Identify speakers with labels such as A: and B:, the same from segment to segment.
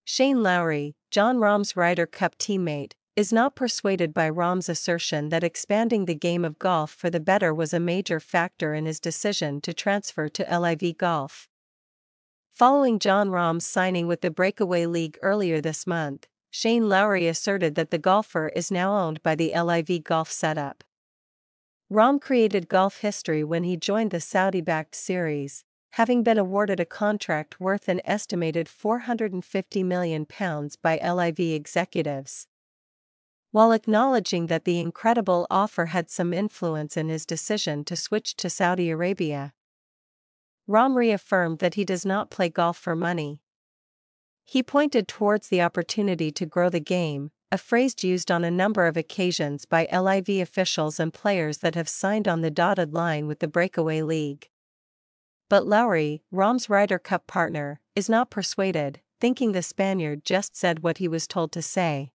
A: Shane Lowry, Jon Rahm's Ryder Cup teammate, is not persuaded by Rahm's assertion that expanding the game of golf for the better was a major factor in his decision to transfer to LIV Golf. Following Jon Rahm's signing with the Breakaway League earlier this month, Shane Lowry asserted that the golfer is now owned by the LIV Golf setup. Rahm created golf history when he joined the Saudi-backed series, having been awarded a contract worth an estimated £450 million by LIV executives. While acknowledging that the incredible offer had some influence in his decision to switch to Saudi Arabia, Rahm reaffirmed that he does not play golf for money. He pointed towards the opportunity to grow the game, a phrase used on a number of occasions by LIV officials and players that have signed on the dotted line with the Breakaway League. But Lowry, Rahm's Ryder Cup partner, is not persuaded, thinking the Spaniard just said what he was told to say.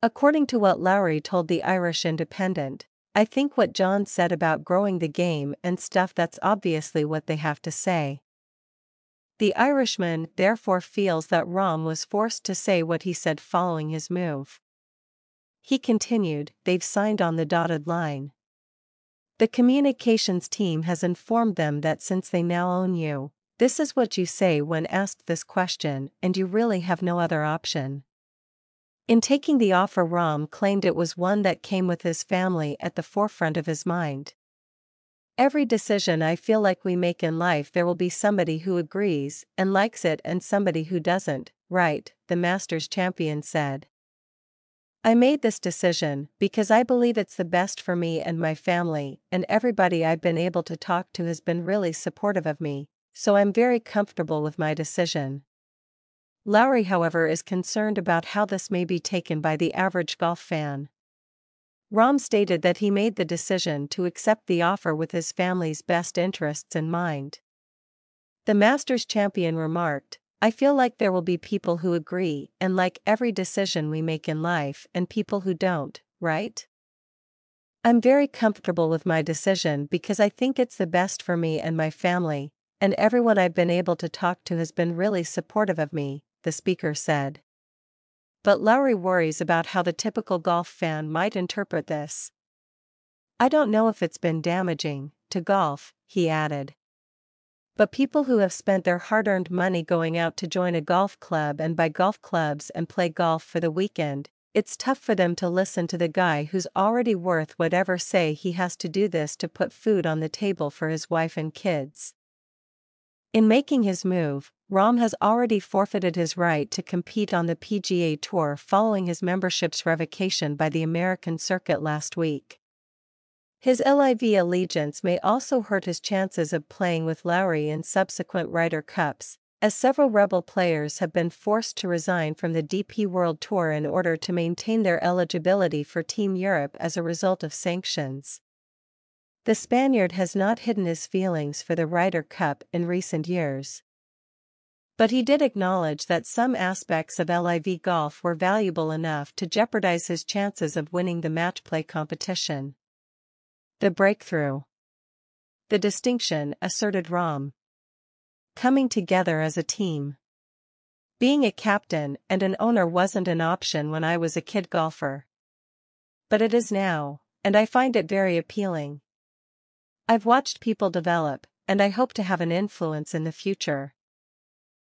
A: According to what Lowry told the Irish Independent, "I think what Jon said about growing the game and stuff, that's obviously what they have to say." The Irishman therefore feels that Rahm was forced to say what he said following his move. He continued, "They've signed on the dotted line. The communications team has informed them that since they now own you, this is what you say when asked this question, and you really have no other option." In taking the offer, Rahm claimed it was one that came with his family at the forefront of his mind. "Every decision I feel like we make in life, there will be somebody who agrees and likes it and somebody who doesn't, right?" the Masters champion said. "I made this decision because I believe it's the best for me and my family, and everybody I've been able to talk to has been really supportive of me, so I'm very comfortable with my decision." Lowry, however, is concerned about how this may be taken by the average golf fan. Rahm stated that he made the decision to accept the offer with his family's best interests in mind. The Masters champion remarked, "I feel like there will be people who agree and like every decision we make in life and people who don't, right? I'm very comfortable with my decision because I think it's the best for me and my family, and everyone I've been able to talk to has been really supportive of me," the speaker said. But Lowry worries about how the typical golf fan might interpret this. "I don't know if it's been damaging to golf," he added. "But people who have spent their hard-earned money going out to join a golf club and buy golf clubs and play golf for the weekend, it's tough for them to listen to the guy who's already worth whatever, say he has to do this to put food on the table for his wife and kids." In making his move, Rahm has already forfeited his right to compete on the PGA Tour following his membership's revocation by the American circuit last week. His LIV allegiance may also hurt his chances of playing with Lowry in subsequent Ryder Cups, as several Rebel players have been forced to resign from the DP World Tour in order to maintain their eligibility for Team Europe as a result of sanctions. The Spaniard has not hidden his feelings for the Ryder Cup in recent years. But he did acknowledge that some aspects of LIV Golf were valuable enough to jeopardize his chances of winning the match play competition. "The breakthrough. The distinction," asserted Rahm. "Coming together as a team. Being a captain and an owner wasn't an option when I was a kid golfer. But it is now, and I find it very appealing. I've watched people develop, and I hope to have an influence in the future."